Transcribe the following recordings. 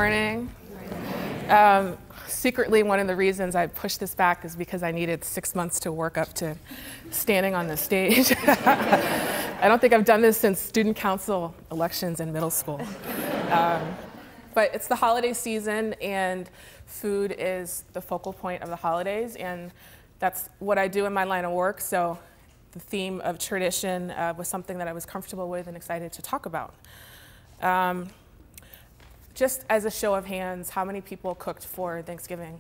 morning. Secretly, one of the reasons I pushed this back is because I needed 6 months to work up to standing on the stage. I don't think I've done this since student council elections in middle school. But it's the holiday season, and food is the focal point of the holidays, and that's what I do in my line of work. So the theme of tradition was something that I was comfortable with and excited to talk about. Just as a show of hands, how many people cooked for Thanksgiving?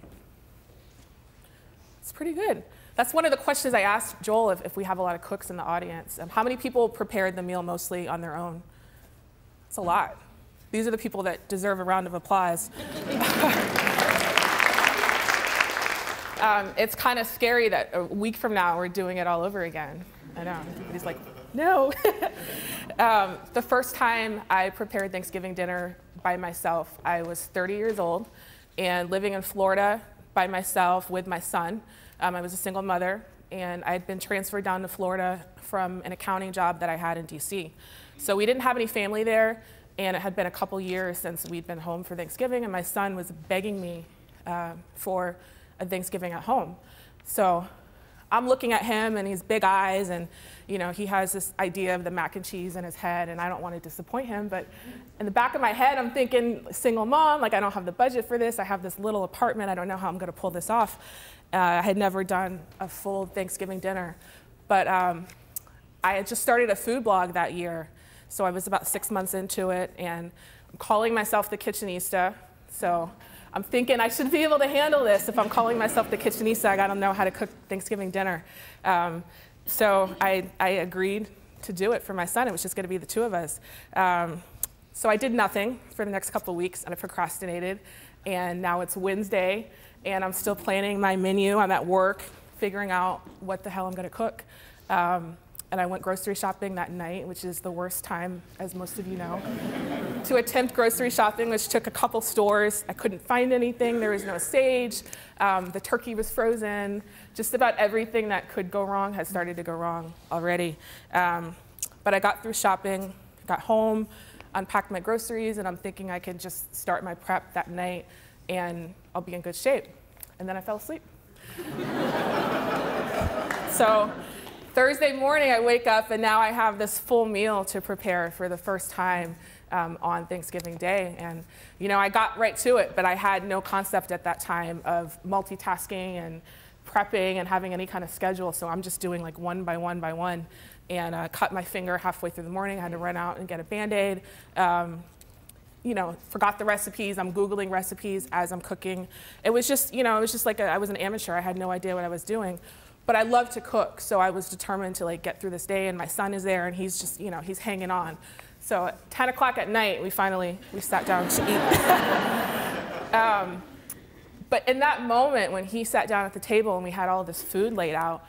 It's pretty good. That's one of the questions I asked Joel if we have a lot of cooks in the audience. How many people prepared the meal mostly on their own? It's a lot. These are the people that deserve a round of applause. It's kind of scary that a week from now we're doing it all over again. I know. He's like, no. The first time I prepared Thanksgiving dinner by myself, I was 30 years old and living in Florida by myself with my son. I was a single mother, and I had been transferred down to Florida from an accounting job that I had in DC. So we didn't have any family there, and it had been a couple years since we'd been home for Thanksgiving, and my son was begging me for a Thanksgiving at home. So I'm looking at him, and he's big eyes, and he has this idea of the mac and cheese in his head, and I don't want to disappoint him, but in the back of my head, I'm thinking, single mom, like I don't have the budget for this. I have this little apartment. I don't know how I'm going to pull this off. I had never done a full Thanksgiving dinner, but I had just started a food blog that year, so I was about 6 months into it, and I'm calling myself the Kitchenista. So I'm thinking I should be able to handle this. If I'm calling myself the Kitchenista, I got to know how to cook Thanksgiving dinner. So I agreed to do it for my son. It was just going to be the two of us. So I did nothing for the next couple of weeks, and I procrastinated. And now it's Wednesday, and I'm still planning my menu. I'm at work figuring out what the hell I'm going to cook. And I went grocery shopping that night, which is the worst time, as most of you know, to attempt grocery shopping, which took a couple stores. I couldn't find anything. There was no sage. The turkey was frozen. Just about everything that could go wrong has started to go wrong already. But I got through shopping, got home, unpacked my groceries, and I'm thinking I can just start my prep that night, and I'll be in good shape. And then I fell asleep. So Thursday morning, I wake up, and now I have this full meal to prepare for the first time on Thanksgiving Day. And, I got right to it, but I had no concept at that time of multitasking and prepping and having any kind of schedule. So I'm just doing like one by one by one, and cut my finger halfway through the morning. I had to run out and get a Band-Aid. Forgot the recipes. I'm Googling recipes as I'm cooking. It was just, like I was an amateur. I had no idea what I was doing. But I love to cook, so I was determined to get through this day, and my son is there, and he's just, he's hanging on. So at 10 o'clock at night, we sat down to eat. But in that moment, when he sat down at the table and we had all this food laid out,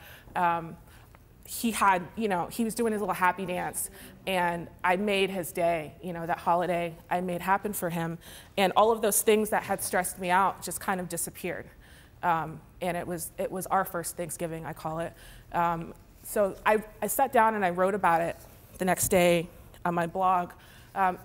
he was doing his little happy dance, and I made his day, that holiday I made happen for him. And all of those things that had stressed me out just kind of disappeared. And it was our first Thanksgiving, I call it. So I sat down and I wrote about it the next day on my blog.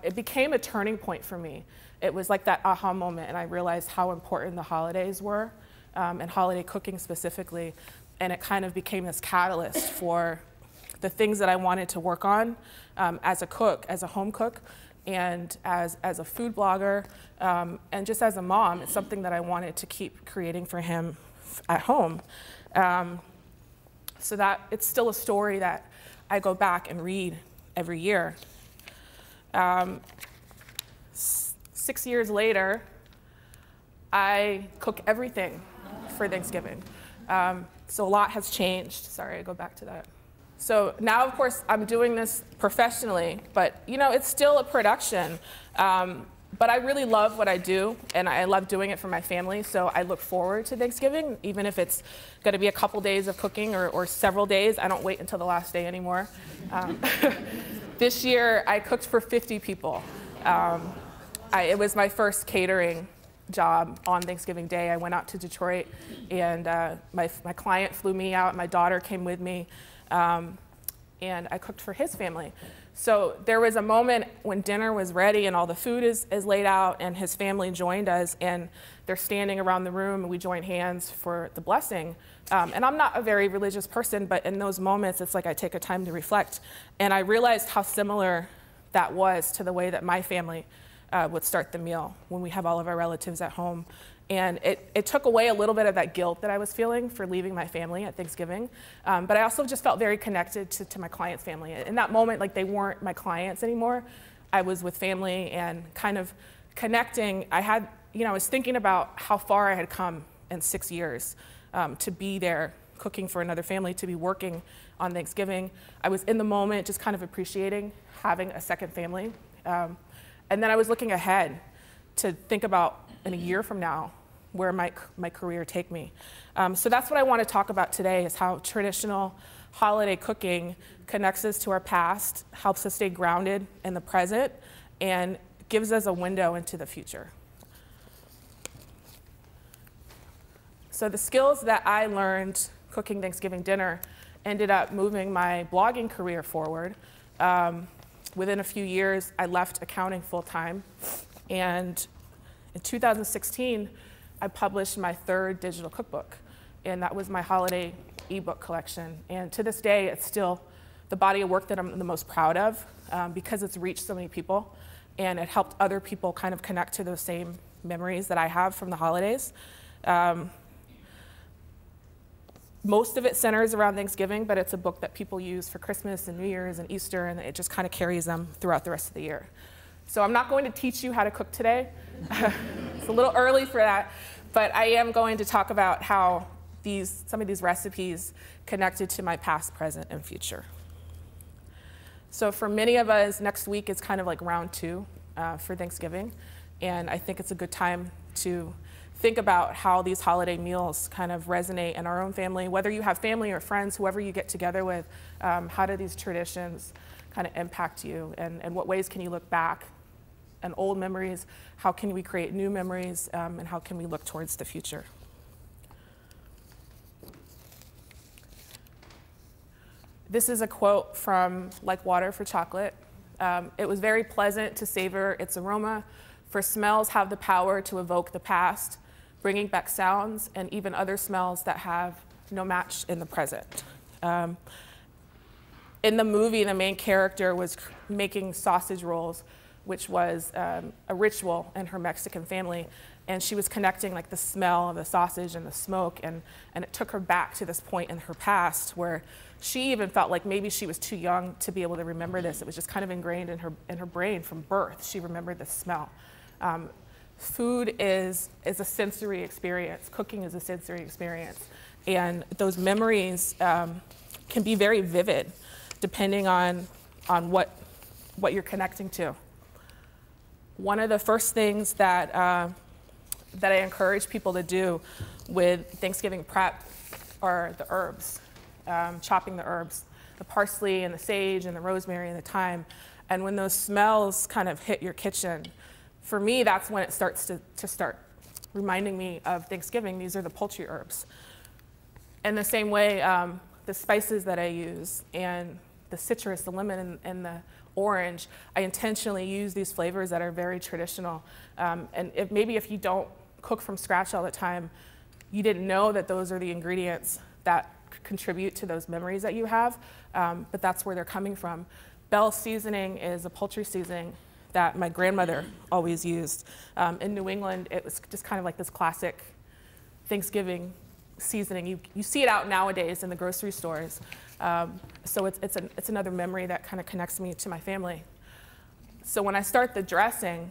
It became a turning point for me. It was like that aha moment, and I realized how important the holidays were, and holiday cooking specifically. And it kind of became this catalyst for the things that I wanted to work on as a cook, as a home cook, and as a food blogger, and just as a mom. It's something that I wanted to keep creating for him at home. So that it's still a story that I go back and read every year. 6 years later, I cook everything for Thanksgiving. So a lot has changed. Sorry, I go back to that. So now, of course, I'm doing this professionally, but it's still a production. But I really love what I do, and I love doing it for my family, so I look forward to Thanksgiving, even if it's going to be a couple days of cooking or several days. I don't wait until the last day anymore. This year, I cooked for 50 people. It was my first catering job on Thanksgiving Day. I went out to Detroit, and my client flew me out. My daughter came with me, and I cooked for his family. So there was a moment when dinner was ready and all the food is laid out, and his family joined us, and they're standing around the room and we join hands for the blessing. And I'm not a very religious person, but in those moments, it's like I take a time to reflect. And I realized how similar that was to the way that my family would start the meal when we have all of our relatives at home. And it took away a little bit of that guilt that I was feeling for leaving my family at Thanksgiving. But I also just felt very connected to my clients' family. In that moment, like, they weren't my clients anymore. I was with family and kind of connecting. I was thinking about how far I had come in 6 years to be there cooking for another family, to be working on Thanksgiving. I was in the moment just kind of appreciating having a second family. And then I was looking ahead to think about, in a year from now, where my career take me. So that's what I want to talk about today, is how traditional holiday cooking connects us to our past, helps us stay grounded in the present, and gives us a window into the future. So the skills that I learned cooking Thanksgiving dinner ended up moving my blogging career forward. Within a few years, I left accounting full-time, and in 2016, I published my 3rd digital cookbook, and that was my holiday ebook collection. And to this day, it's still the body of work that I'm the most proud of, because it's reached so many people, and it helped other people kind of connect to those same memories that I have from the holidays. Most of it centers around Thanksgiving, but it's a book that people use for Christmas and New Year's and Easter, and it just kind of carries them throughout the rest of the year. So I'm not going to teach you how to cook today. It's a little early for that, but I am going to talk about how some of these recipes connected to my past, present, and future. So for many of us, next week is kind of like round 2 for Thanksgiving, and I think it's a good time to think about how these holiday meals kind of resonate in our own family, whether you have family or friends, whoever you get together with. How do these traditions kind of impact you, and what ways can you look back and old memories? How can we create new memories, and how can we look towards the future? This is a quote from Like Water for Chocolate. It was very pleasant to savor its aroma, for smells have the power to evoke the past, bringing back sounds and even other smells that have no match in the present. In the movie, the main character was making sausage rolls, which was a ritual in her Mexican family. And she was connecting like the smell of the sausage and the smoke, and it took her back to this point in her past where she even felt like maybe she was too young to be able to remember this. It was just kind of ingrained in her brain from birth. She remembered the smell. Food is a sensory experience. Cooking is a sensory experience. And those memories can be very vivid depending on what you're connecting to. One of the first things that I encourage people to do with Thanksgiving prep are the herbs, chopping the herbs, the parsley and the sage and the rosemary and the thyme. And when those smells kind of hit your kitchen, for me, that's when it starts to start reminding me of Thanksgiving. These are the poultry herbs. In the same way, the spices that I use and the citrus, the lemon, and the orange, I intentionally use these flavors that are very traditional. And maybe if you don't cook from scratch all the time, you didn't know that those are the ingredients that contribute to those memories that you have, but that's where they're coming from. Bell seasoning is a poultry seasoning that my grandmother always used. In New England, it was just kind of like this classic Thanksgiving seasoning. You see it out nowadays in the grocery stores. So it's another memory that kind of connects me to my family. So when I start the dressing,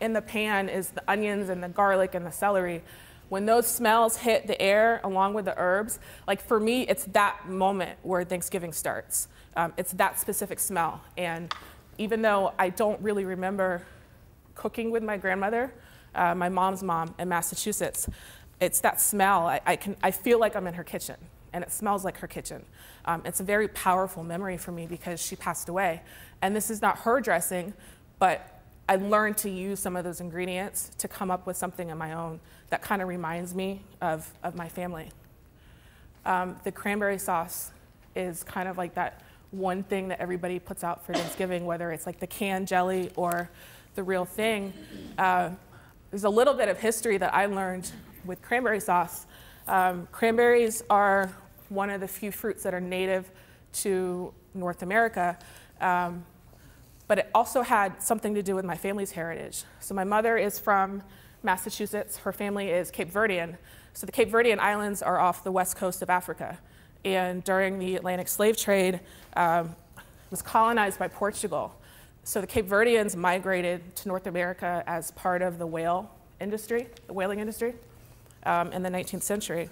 in the pan is the onions and the garlic and the celery. When those smells hit the air along with the herbs, like for me, it's that moment where Thanksgiving starts. It's that specific smell. And even though I don't really remember cooking with my grandmother, my mom's mom in Massachusetts, it's that smell. I feel like I'm in her kitchen, and it smells like her kitchen. It's a very powerful memory for me because she passed away. And this is not her dressing, but I learned to use some of those ingredients to come up with something of my own that kind of reminds me of my family. The cranberry sauce is kind of like that one thing that everybody puts out for Thanksgiving, whether it's like the canned jelly or the real thing. There's a little bit of history that I learned with cranberry sauce. Cranberries are one of the few fruits that are native to North America, but it also had something to do with my family's heritage. So my mother is from Massachusetts. Her family is Cape Verdean. So the Cape Verdean Islands are off the west coast of Africa. And during the Atlantic slave trade, it was colonized by Portugal. So the Cape Verdeans migrated to North America as part of the whaling industry, in the 19th century.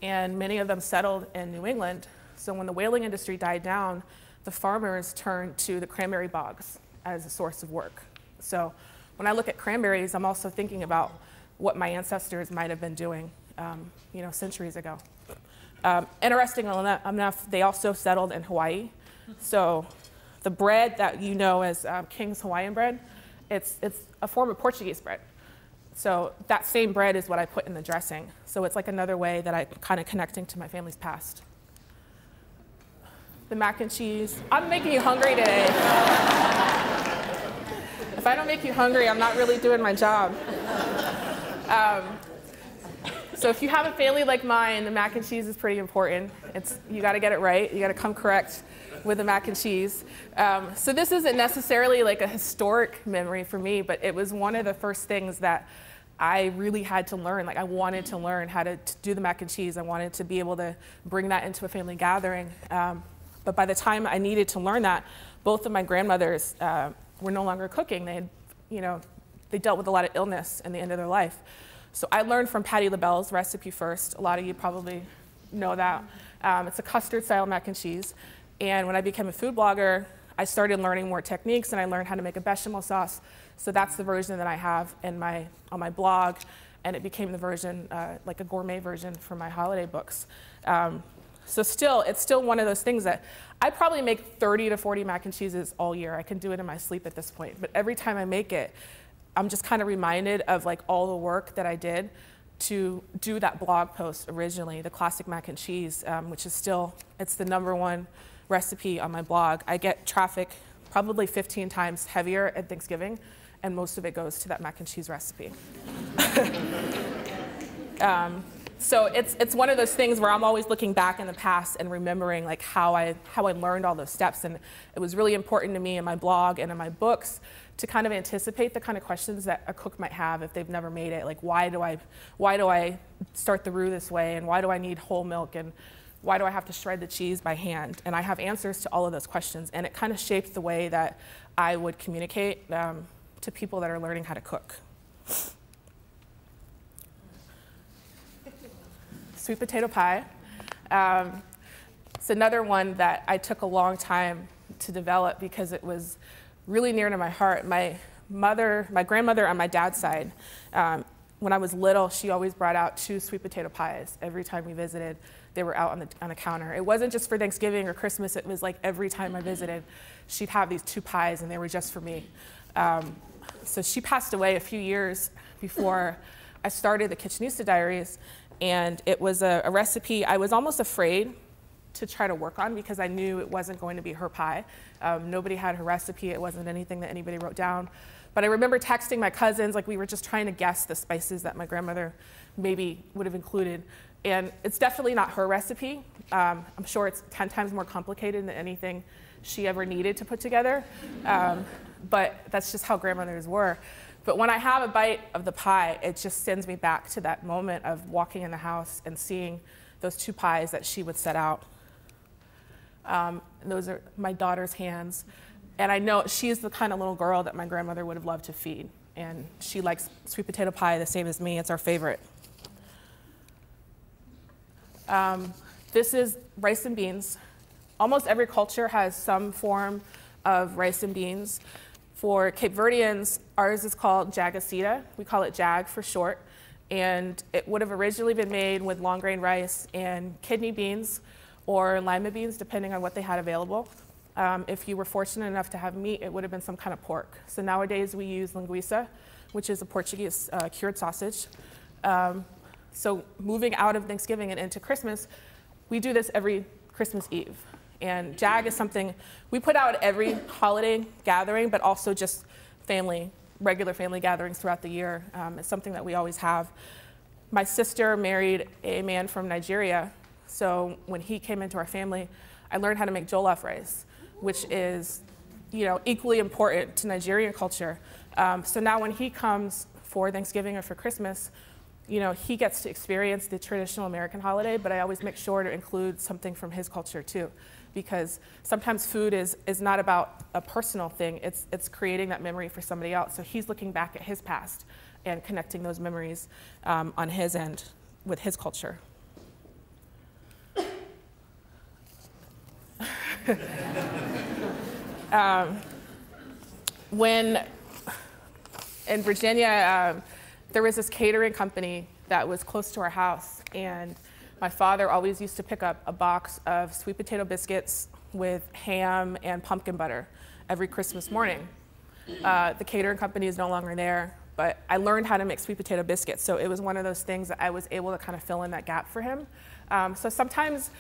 And many of them settled in New England. So when the whaling industry died down, the farmers turned to the cranberry bogs as a source of work. So when I look at cranberries, I'm also thinking about what my ancestors might have been doing, centuries ago. Interesting enough, they also settled in Hawaii. So the bread that you know as King's Hawaiian bread, it's a form of Portuguese bread. So that same bread is what I put in the dressing. So it's like another way that I'm kind of connecting to my family's past. The mac and cheese. I'm making you hungry today. If I don't make you hungry, I'm not really doing my job. So if you have a family like mine, the mac and cheese is pretty important. You got to get it right. You got to come correct with the mac and cheese. So this isn't necessarily like a historic memory for me, but it was one of the first things that I really had to learn. Like I wanted to learn how to do the mac and cheese. I wanted to be able to bring that into a family gathering. But by the time I needed to learn that, both of my grandmothers were no longer cooking. They had, they dealt with a lot of illness in the end of their life. So I learned from Patti LaBelle's recipe first. A lot of you probably know that. It's a custard-style mac and cheese. And when I became a food blogger, I started learning more techniques, and I learned how to make a bechamel sauce. So that's the version that I have on my blog, and it became the version, like a gourmet version for my holiday books. So it's still one of those things that I probably make 30 to 40 mac and cheeses all year. I can do it in my sleep at this point. But every time I make it, I'm just kind of reminded of like all the work that I did to do that blog post originally, the classic mac and cheese, which is still, it's the #1 recipe on my blog. I get traffic probably 15 times heavier at Thanksgiving, and most of it goes to that mac and cheese recipe. So it's one of those things where I'm always looking back in the past and remembering like how I learned all those steps. And it was really important to me in my blog and in my books to kind of anticipate the kind of questions that a cook might have if they've never made it. Like why do I start the roux this way, and why do I need whole milk, and why do I have to shred the cheese by hand? And I have answers to all of those questions, and it kind of shaped the way that I would communicate to people that are learning how to cook. Sweet potato pie. It's another one that I took a long time to develop because it was really near to my heart. My grandmother on my dad's side, when I was little, she always brought out 2 sweet potato pies every time we visited. They were out on the counter. It wasn't just for Thanksgiving or Christmas. It was like every time I visited, she'd have these 2 pies, and they were just for me. So she passed away a few years before I started the Kitchenista Diaries, and it was a recipe I was almost afraid to try to work on because I knew it wasn't going to be her pie. Nobody had her recipe. It wasn't anything that anybody wrote down. But I remember texting my cousins, like we were just trying to guess the spices that my grandmother maybe would have included. And it's definitely not her recipe. I'm sure it's 10 times more complicated than anything she ever needed to put together. But that's just how grandmothers were. But when I have a bite of the pie, it just sends me back to that moment of walking in the house and seeing those 2 pies that she would set out. Those are my daughter's hands. And I know she's the kind of little girl that my grandmother would have loved to feed. And she likes sweet potato pie the same as me. It's our favorite. This is rice and beans. Almost every culture has some form of rice and beans. For Cape Verdeans, ours is called jagacita. We call it jag for short. And it would have originally been made with long grain rice and kidney beans or lima beans, depending on what they had available. If you were fortunate enough to have meat, it would have been some kind of pork. So nowadays we use linguiça, which is a Portuguese cured sausage. So moving out of Thanksgiving and into Christmas, we do this every Christmas Eve. And JAG is something we put out at every holiday gathering, but also just regular family gatherings throughout the year. It's something that we always have. My sister married a man from Nigeria, so when he came into our family, I learned how to make jollof rice, which is, equally important to Nigerian culture. So now when he comes for Thanksgiving or for Christmas, he gets to experience the traditional American holiday, but I always make sure to include something from his culture too, because sometimes food is not about a personal thing, it's creating that memory for somebody else. So he's looking back at his past and connecting those memories on his end with his culture. When in Virginia, there was this catering company that was close to our house, and my father always used to pick up a box of sweet potato biscuits with ham and pumpkin butter every Christmas morning. The catering company is no longer there, but I learned how to make sweet potato biscuits, so it was one of those things that I was able to kind of fill in that gap for him. So sometimes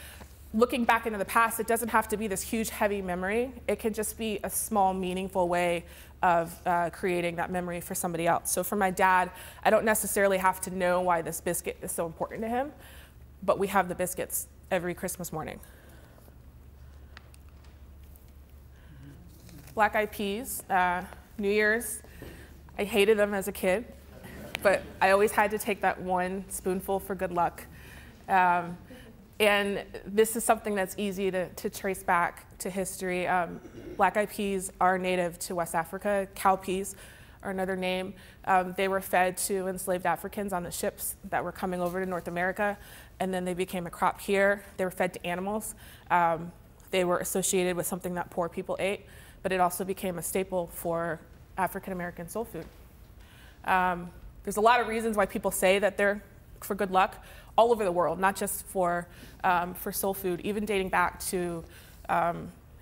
looking back into the past, it doesn't have to be this huge, heavy memory. It can just be a small, meaningful way of creating that memory for somebody else. So for my dad, I don't necessarily have to know why this biscuit is so important to him, but we have the biscuits every Christmas morning. Black eyed peas, New Year's. I hated them as a kid, but I always had to take that one spoonful for good luck. And this is something that's easy to trace back to history. Black eyed peas are native to West Africa. Cowpeas are another name. They were fed to enslaved Africans on the ships that were coming over to North America, and then they became a crop here. They were fed to animals. They were associated with something that poor people ate, but it also became a staple for African American soul food. There's a lot of reasons why people say that they're for good luck all over the world, not just for soul food, even dating back to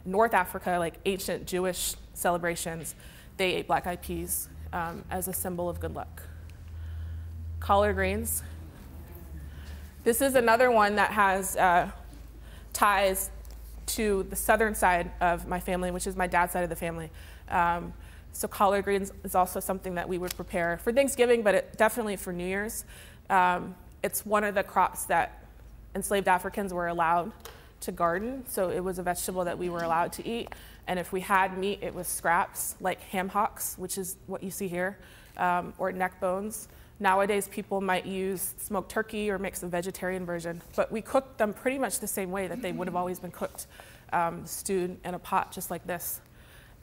North Africa, like ancient Jewish celebrations, they ate black eyed peas as a symbol of good luck. Collard greens. This is another one that has ties to the southern side of my family, which is my dad's side of the family. So collard greens is also something that we would prepare for Thanksgiving, but definitely for New Year's. It's one of the crops that enslaved Africans were allowed to garden, so it was a vegetable that we were allowed to eat. And if we had meat, it was scraps, like ham hocks, which is what you see here, or neck bones. Nowadays, people might use smoked turkey or make some vegetarian version, but we cooked them pretty much the same way that they would have always been cooked, stewed in a pot just like this.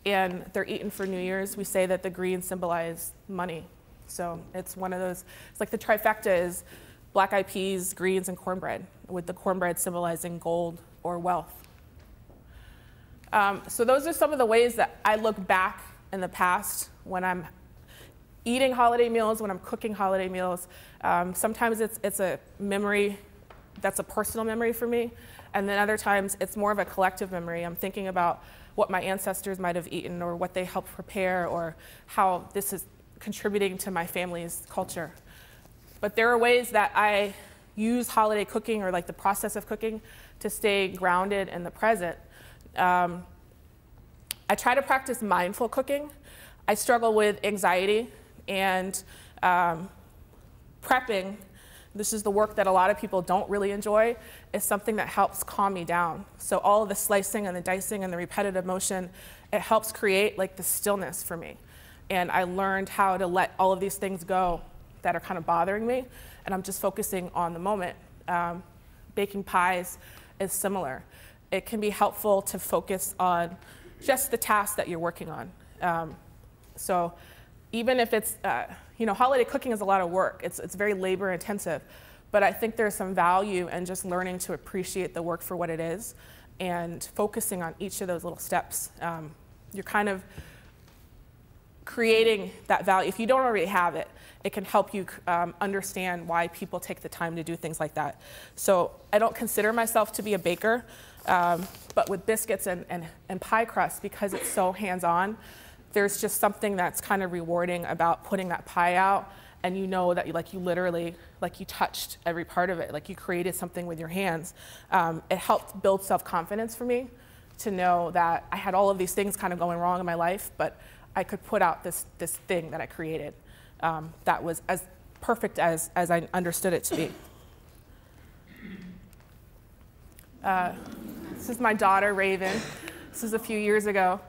And they're eaten for New Year's. We say that the greens symbolize money. So it's one of those, it's like the trifecta is black eyed peas, greens, and cornbread, with the cornbread symbolizing gold or wealth. So those are some of the ways that I look back in the past when I'm eating holiday meals, when I'm cooking holiday meals. Sometimes it's a memory that's a personal memory for me, and then other times it's more of a collective memory. I'm thinking about what my ancestors might have eaten or what they helped prepare or how this is contributing to my family's culture. But there are ways that I use holiday cooking or like the process of cooking to stay grounded in the present. I try to practice mindful cooking. I struggle with anxiety and prepping. This is the work that a lot of people don't really enjoy. Is something that helps calm me down. So all of the slicing and the dicing and the repetitive motion, it helps create like the stillness for me. And I learned how to let all of these things go that are kind of bothering me, and I'm just focusing on the moment. Baking pies is similar. It can be helpful to focus on just the task that you're working on. So even if it's, holiday cooking is a lot of work. It's very labor intensive, but I think there's some value in just learning to appreciate the work for what it is and focusing on each of those little steps. You're kind of creating that value. If you don't already have it, it can help you understand why people take the time to do things like that. So I don't consider myself to be a baker, but with biscuits and pie crust, because it's so hands-on, there's just something that's kind of rewarding about putting that pie out, and you know that you literally, you touched every part of it, like you created something with your hands. It helped build self-confidence for me. to know that I had all of these things kind of going wrong in my life, but I could put out this thing that I created that was as perfect as I understood it to be. This is my daughter, Raven. This is a few years ago.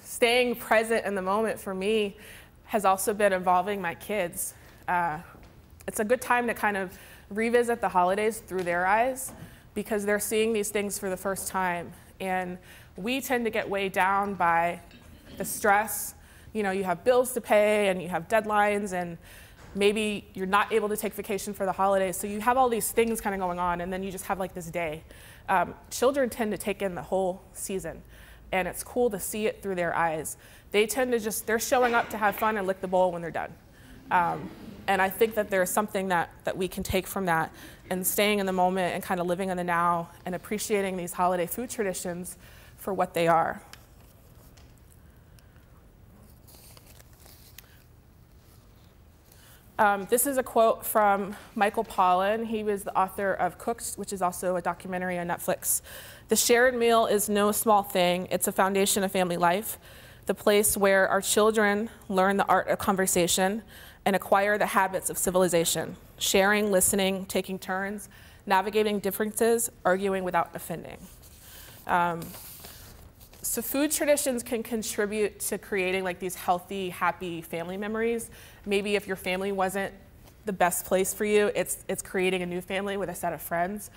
Staying present in the moment for me has also been involving my kids. It's a good time to kind of revisit the holidays through their eyes because they're seeing these things for the first time. And we tend to get weighed down by the stress. You know, you have bills to pay and you have deadlines and maybe you're not able to take vacation for the holidays. So you have all these things kind of going on and then you just have like this day. Children tend to take in the whole season and it's cool to see it through their eyes. They tend to they're showing up to have fun and lick the bowl when they're done. And I think that there's something that we can take from that and staying in the moment and kind of living in the now and appreciating these holiday food traditions for what they are. This is a quote from Michael Pollan. He was the author of Cooked, which is also a documentary on Netflix. The shared meal is no small thing. It's a foundation of family life, the place where our children learn the art of conversation and acquire the habits of civilization, sharing, listening, taking turns, navigating differences, arguing without offending. So food traditions can contribute to creating like these healthy, happy family memories. Maybe if your family wasn't the best place for you, it's creating a new family with a set of friends.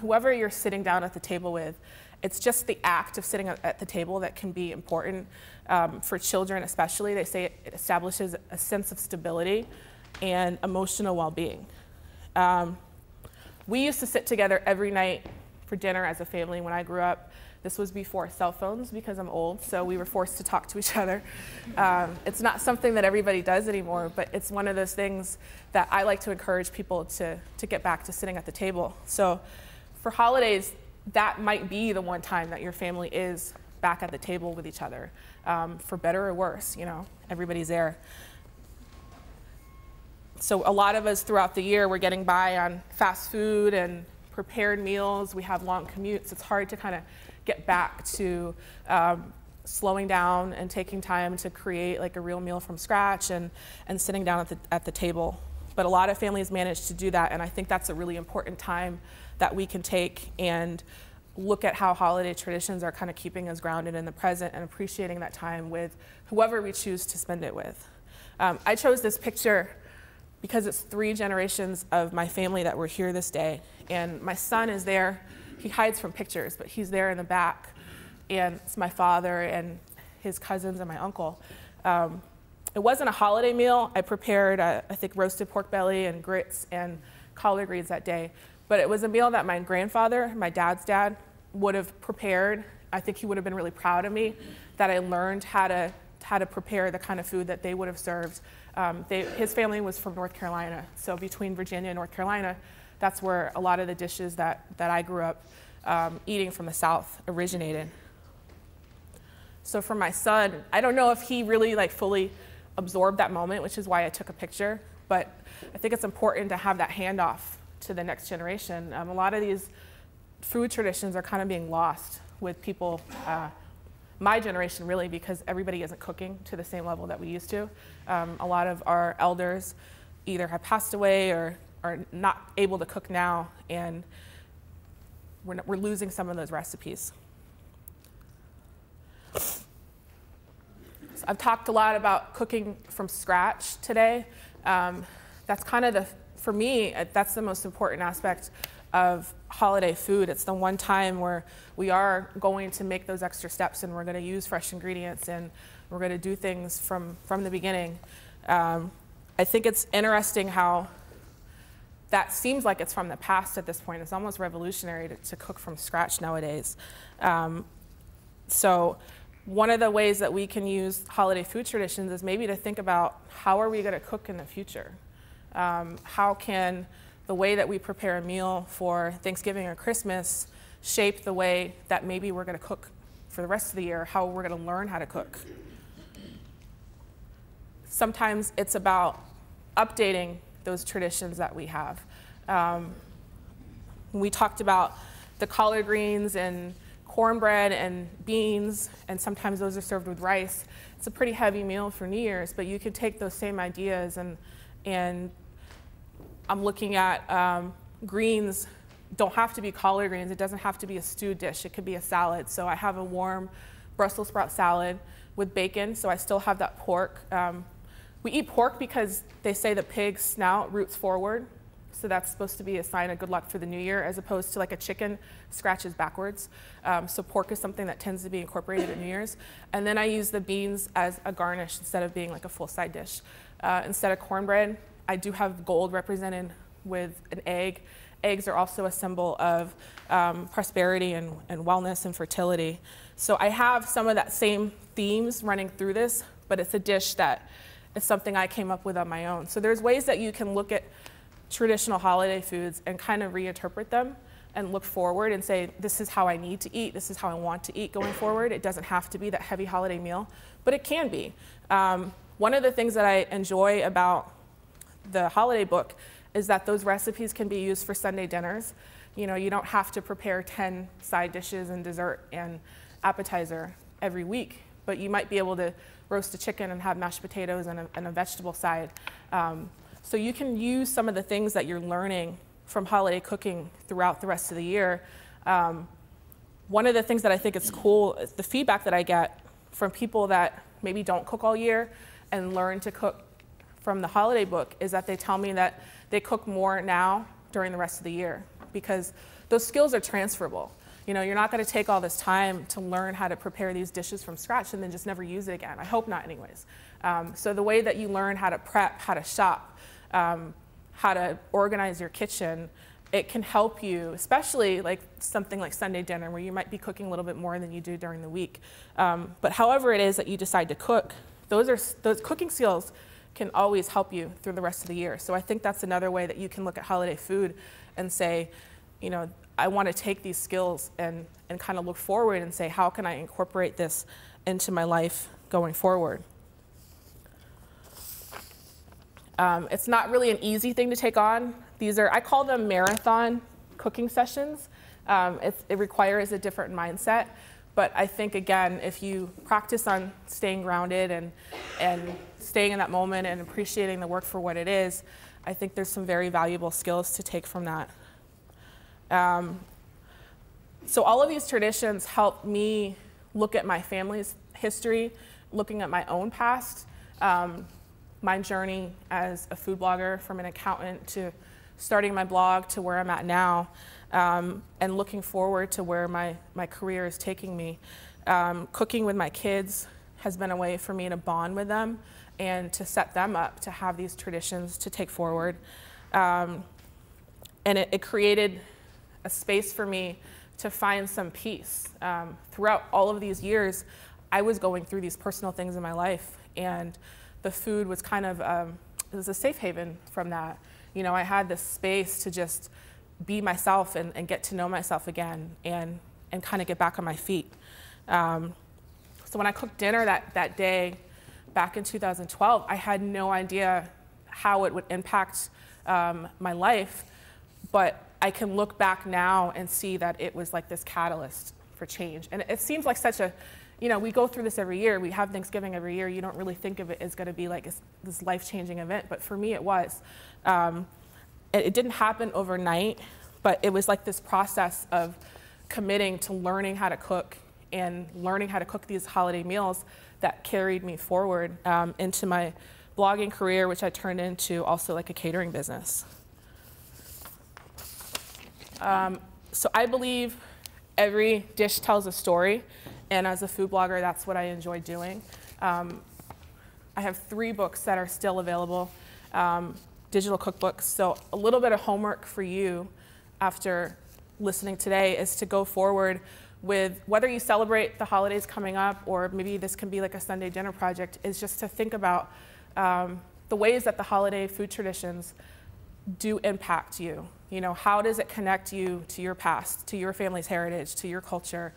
Whoever you're sitting down at the table with, it's just the act of sitting at the table that can be important. For children especially, they say it establishes a sense of stability and emotional well-being. We used to sit together every night for dinner as a family when I grew up. This was before cell phones because I'm old, so we were forced to talk to each other. It's not something that everybody does anymore, but it's one of those things that I like to encourage people to get back to sitting at the table. So for holidays, that might be the one time that your family is back at the table with each other, for better or worse, you know, everybody's there. So a lot of us throughout the year, we're getting by on fast food and prepared meals. We have long commutes. It's hard to kind of get back to slowing down and taking time to create like a real meal from scratch and sitting down at the table. But a lot of families manage to do that, and I think that's a really important time that we can take and look at how holiday traditions are kind of keeping us grounded in the present and appreciating that time with whoever we choose to spend it with. I chose this picture because it's 3 generations of my family that were here this day, and my son is there. He hides from pictures, but he's there in the back, and it's my father and his cousins and my uncle. It wasn't a holiday meal. I prepared, I think, roasted pork belly and grits and collard greens that day, but it was a meal that my grandfather, my dad's dad, would have prepared. I think he would have been really proud of me that I learned how to prepare the kind of food that they would have served. His family was from North Carolina, so between Virginia and North Carolina, that's where a lot of the dishes that I grew up eating from the South originated. So for my son, I don't know if he really like fully absorbed that moment, which is why I took a picture, but I think it's important to have that handoff to the next generation. A lot of these food traditions are kind of being lost with people, my generation really, because everybody isn't cooking to the same level that we used to. A lot of our elders either have passed away or are not able to cook now, and we're losing some of those recipes. So I've talked a lot about cooking from scratch today. That's kind of for me, that's the most important aspect of holiday food. It's the one time where we are going to make those extra steps and we're going to use fresh ingredients and we're going to do things from the beginning. I think it's interesting how that seems like it's from the past at this point. It's almost revolutionary to cook from scratch nowadays. So one of the ways that we can use holiday food traditions is maybe to think about how are we going to cook in the future? How can the way that we prepare a meal for Thanksgiving or Christmas shape the way that maybe we're going to cook for the rest of the year, how we're going to learn how to cook? Sometimes it's about updating those traditions that we have. We talked about the collard greens and cornbread and beans, and sometimes those are served with rice. It's a pretty heavy meal for New Year's, but you could take those same ideas and I'm looking at greens. Don't have to be collard greens. It doesn't have to be a stewed dish. It could be a salad. So I have a warm Brussels sprout salad with bacon, so I still have that pork. We eat pork because they say the pig's snout roots forward. So that's supposed to be a sign of good luck for the new year, as opposed to like a chicken scratches backwards. So pork is something that tends to be incorporated at New Year's. And then I use the beans as a garnish instead of being like a full side dish. Instead of cornbread, I do have gold represented with an egg. Eggs are also a symbol of prosperity and wellness and fertility. So I have some of that same themes running through this, but it's a dish that is something I came up with on my own. So there's ways that you can look at traditional holiday foods and kind of reinterpret them and look forward and say, this is how I need to eat, this is how I want to eat going forward. It doesn't have to be that heavy holiday meal, but it can be. One of the things that I enjoy about the holiday book is that those recipes can be used for Sunday dinners. You know, you don't have to prepare 10 side dishes and dessert and appetizer every week, but you might be able to roast a chicken and have mashed potatoes and a vegetable side. So you can use some of the things that you're learning from holiday cooking throughout the rest of the year. One of the things that I think is cool is the feedback that I get from people that maybe don't cook all year and learn to cook from the holiday book is that they tell me that they cook more now during the rest of the year because those skills are transferable. You know, you're not going to take all this time to learn how to prepare these dishes from scratch and then just never use it again. I hope not anyways. So the way that you learn how to prep, how to shop, how to organize your kitchen, it can help you, especially like something like Sunday dinner where you might be cooking a little bit more than you do during the week. But however it is that you decide to cook, those cooking skills can always help you through the rest of the year. So I think that's another way that you can look at holiday food and say, you know, I want to take these skills and kind of look forward and say, how can I incorporate this into my life going forward? It's not really an easy thing to take on. These are, I call them marathon cooking sessions. It requires a different mindset. But I think, again, if you practice on staying grounded and staying in that moment and appreciating the work for what it is, I think there's some very valuable skills to take from that. So all of these traditions help me look at my family's history, looking at my own past, my journey as a food blogger from an accountant to starting my blog to where I'm at now. And looking forward to where my career is taking me. Cooking with my kids has been a way for me to bond with them and to set them up to have these traditions to take forward. And it created a space for me to find some peace. Throughout all of these years, I was going through these personal things in my life, and the food was kind of, it was a safe haven from that. You know, I had this space to just be myself and get to know myself again and kind of get back on my feet. So when I cooked dinner that day back in 2012, I had no idea how it would impact my life, but I can look back now and see that it was like this catalyst for change. And it seems like such a, you know, we go through this every year. We have Thanksgiving every year. You don't really think of it as going to be like this life-changing event, but for me it was. It didn't happen overnight, but it was like this process of committing to learning how to cook and learning how to cook these holiday meals that carried me forward into my blogging career, which I turned into also like a catering business. So I believe every dish tells a story, and as a food blogger, that's what I enjoy doing. I have 3 books that are still available. Digital cookbooks. So a little bit of homework for you after listening today is to go forward with whether you celebrate the holidays coming up or maybe this can be like a Sunday dinner project, is just to think about the ways that the holiday food traditions do impact you. You know, how does it connect you to your past, to your family's heritage, to your culture?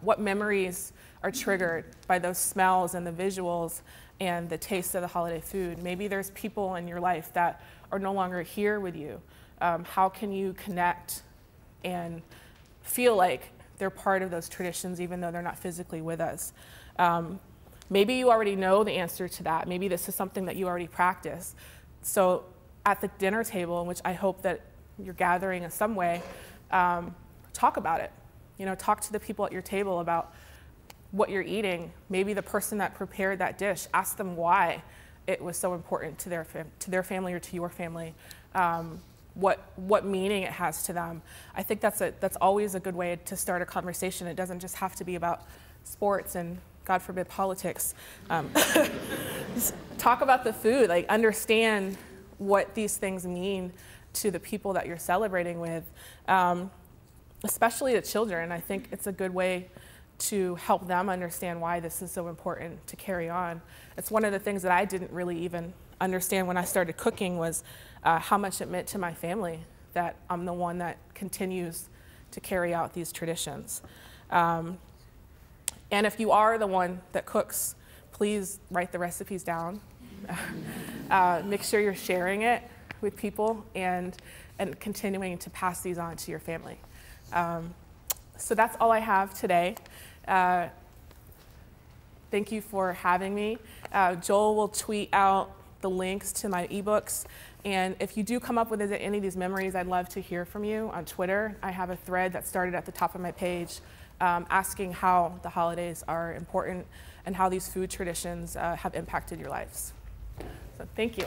What memories are triggered by those smells and the visuals and the taste of the holiday food? Maybe there's people in your life that are no longer here with you. How can you connect and feel like they're part of those traditions even though they're not physically with us. Maybe you already know the answer to that. Maybe this is something that you already practice. So at the dinner table, in which I hope that you're gathering in some way, talk about it. You know, talk to the people at your table about what you're eating. Maybe the person that prepared that dish, ask them why it was so important to their family or to your family. What meaning it has to them. I think that's always a good way to start a conversation. It doesn't just have to be about sports and, God forbid, politics. Just talk about the food, like understand what these things mean to the people that you're celebrating with, especially the children. I think it's a good way to help them understand why this is so important to carry on. It's one of the things that I didn't really even understand when I started cooking was how much it meant to my family that I'm the one that continues to carry out these traditions. And if you are the one that cooks, please write the recipes down. Make sure you're sharing it with people and continuing to pass these on to your family. So that's all I have today. Thank you for having me. Joel will tweet out the links to my ebooks. And if you do come up with any of these memories, I'd love to hear from you on Twitter. I have a thread that started at the top of my page asking how the holidays are important and how these food traditions have impacted your lives. So thank you.